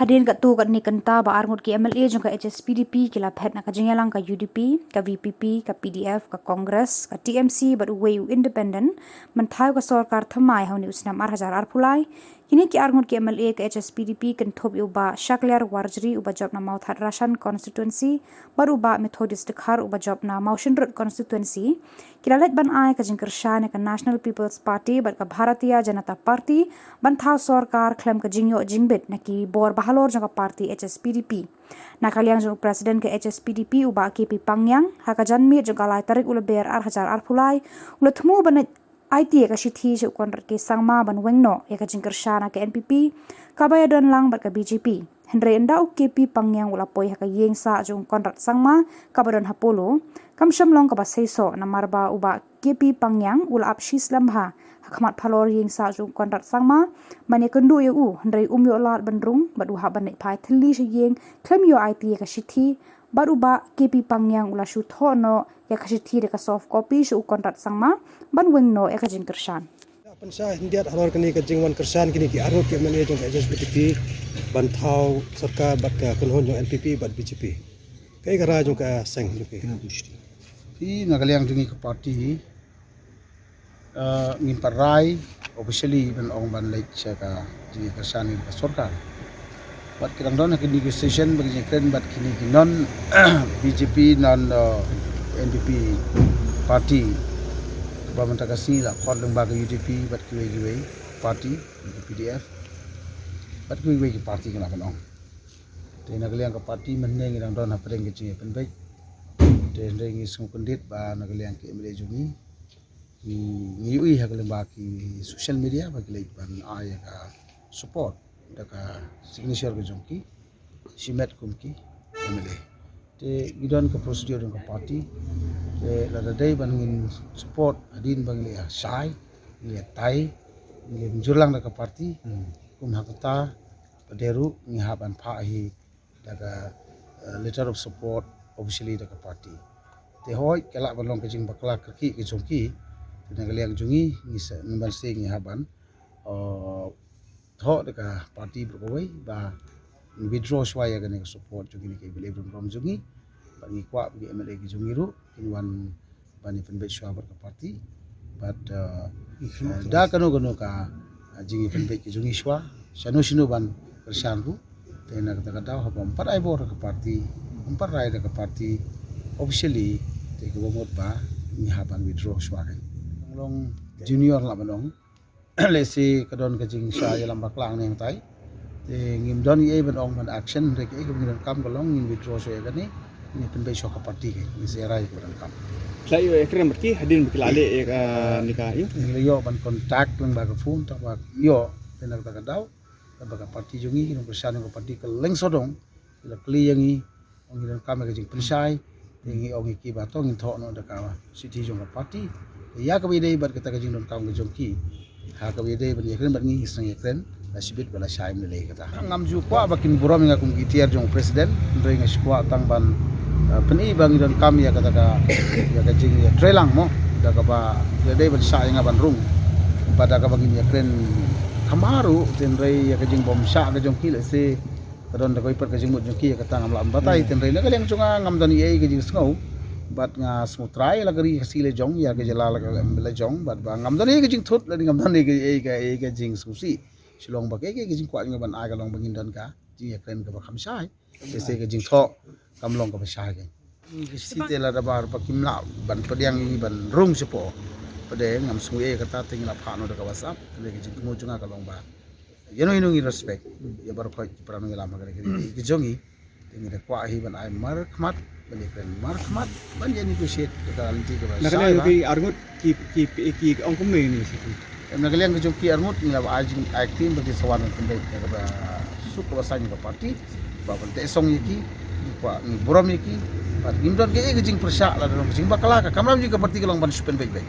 Hadin kat tu kat ni kenta ba arngut ki MLA jong ka HSPDP kila phet na ka jingyalang ka UDP, ka VPP, ka PDF, ka Congress, ka TMC ba UWU independent menthayo ka sarkar thamai hauni usnam 8000 pulai kini ki arngut ki MLA ka HSPDP kan thop uba Shaklar Warjri uba job na Mount Hadrashan constituency baru uba Methodist Dekhar uba job na Mountain Road constituency kila let ban ai ka jingkersha ka National People's Party ba ka Bharatiya Janata Party ban thau sarkar klem ka jingyo jingbet na ki bor bahalor jong ka party HSPDP nakaliang jong presiden ke HSPDP uba KP Pangyang haka janmi jong kalai tarik ula ber 8000 pulai ula thmu ban IT ka shithi je konrat ke sangma ban wengno ya ka jingkersha na ke NPP kabaya don lang ba ka BJP Henry endau KP Pangyang ula poi haka yengsa jong konrat sangma kabadon hapolo kamsham long ka ba seiso na marba uba KP Pangyang ula apshis lambha hakmat phalor yengsa jong konrat sangma mane kendu eu Henry umyo lat bandrung badu ha ban pai thli she yeng klem yo IT ka shithi baru ba KP Pangyang ula shu thono ya ka shithi de ka soft copy shu konrat sangma ban wengno ya ka jingkershan Pensa India halor kini ke jingwan kersan kini ki arut ke mane jong HSPDP ban thau sarkar bat ka kunhon jong NPP bat BJP kai gara jong ka seng jong Di nagaliang jungi ke parti ngin parai officially ban ong ban lek cha ka jungi kersan ni ka sarkar bat kirang don ke negotiation bagi kren bat kini non BJP non NPP parti Baman takasi la khot lembaga UDP bat kiwe parti PDF bat kiwe parti kena kanong te nagaliang ka parti meneng irang don hapreng ke chinge penbai te rengi sung kondit ba nagaliang ke MLA jungi ni ui ha lembaga ki social media ba ki ban aya ka support daka signature ke jongki simet kumki MLA te gidon ka procedure ka parti la day bangin support adin bangli sai ni tai ni jurlang ka parti kum hakata paderu ni haban pha hi daga letter of support officially daga party te hoy kala balong ke jing bakla ki ke jongki nagaliang jungi ni ban se ni haban tho daga party berkoi ba withdraw swaya gane support jungi ni ke believe from jungi bagi kwa bagi MLA ki jungiru inwan bani penbet syawat ke parti but da kanu ka jingi penbet ki jungi swa sanu ban kersanru tena kata kata haba empat ai bor ke parti empat rai ke parti officially te ke bomot ba ni haban withdraw swa kan long junior la banong lesi kadon ke jing swa yalam baklang neng tai te ngim don ye banong ban action rek e ke ngin kam kalong ngin withdraw swa kan ni penbet swa ke parti ke ni serai ke ban kam Layo ekran berki hadin berkelale nikah yo. Yo ban kontak lang baga phone tak bag yo tenak tak daw baga parti jungi ng persan ng parti ke leng sodong ila kli yangi ong ng kam ke jing prisai ngi ong ki ba tong tho no da ka city jong parti ya ka bidai bat kita ke jing don kam ke jongki ha ka bidai ban ekran ban ngi sang ekran la sibit bala sai mle kata ngam ju kwa bakin burom nga kum gitiar jong president ndoi nga skwa tang ban peni bang don kami ya kata ya kajing ya trelang mo daga ba dai ban sa nga ban rung pada ka bagi ya kren kamaru tenrei ya kajing bom sa ka jong kile se kadon da koi per kajing mut jong ki ya kata ngam lam batai tenrei na kaleng chunga ngam don ye kajing sngau bat nga smutrai la gari hasile jong ya ka jala la jong bat ba ngam don ye kajing thut la ngam don ye kajing susi silong ba ke kajing kwa nga ban ai ka long bangin don ka ji ya kren ka ba khamsai se kajing tho kamlong ka pasya ke site la da bar pakim la ban padiang ni ban rung sepo pade ngam suye kata tingla phano da ka whatsapp le ke jing mo junga ka long ba yeno ngi respect ya bar ko pran ngi lama ke ke jongi tingi da kwa hi ban ai mar khmat ban ke mar khmat ban ye negotiate ka anti ka ba Nakala ki arngut ki ong kum ni si. nagaliang ke jongki arngut ni la ajing acting bagi sawan pendai ka ba suk ka basang ka party ba ban te song yiki kwa ni borom yiki pat gimdon ke jing persa la dong jing bakala ka kamram juga parti kalong ban supen baik-baik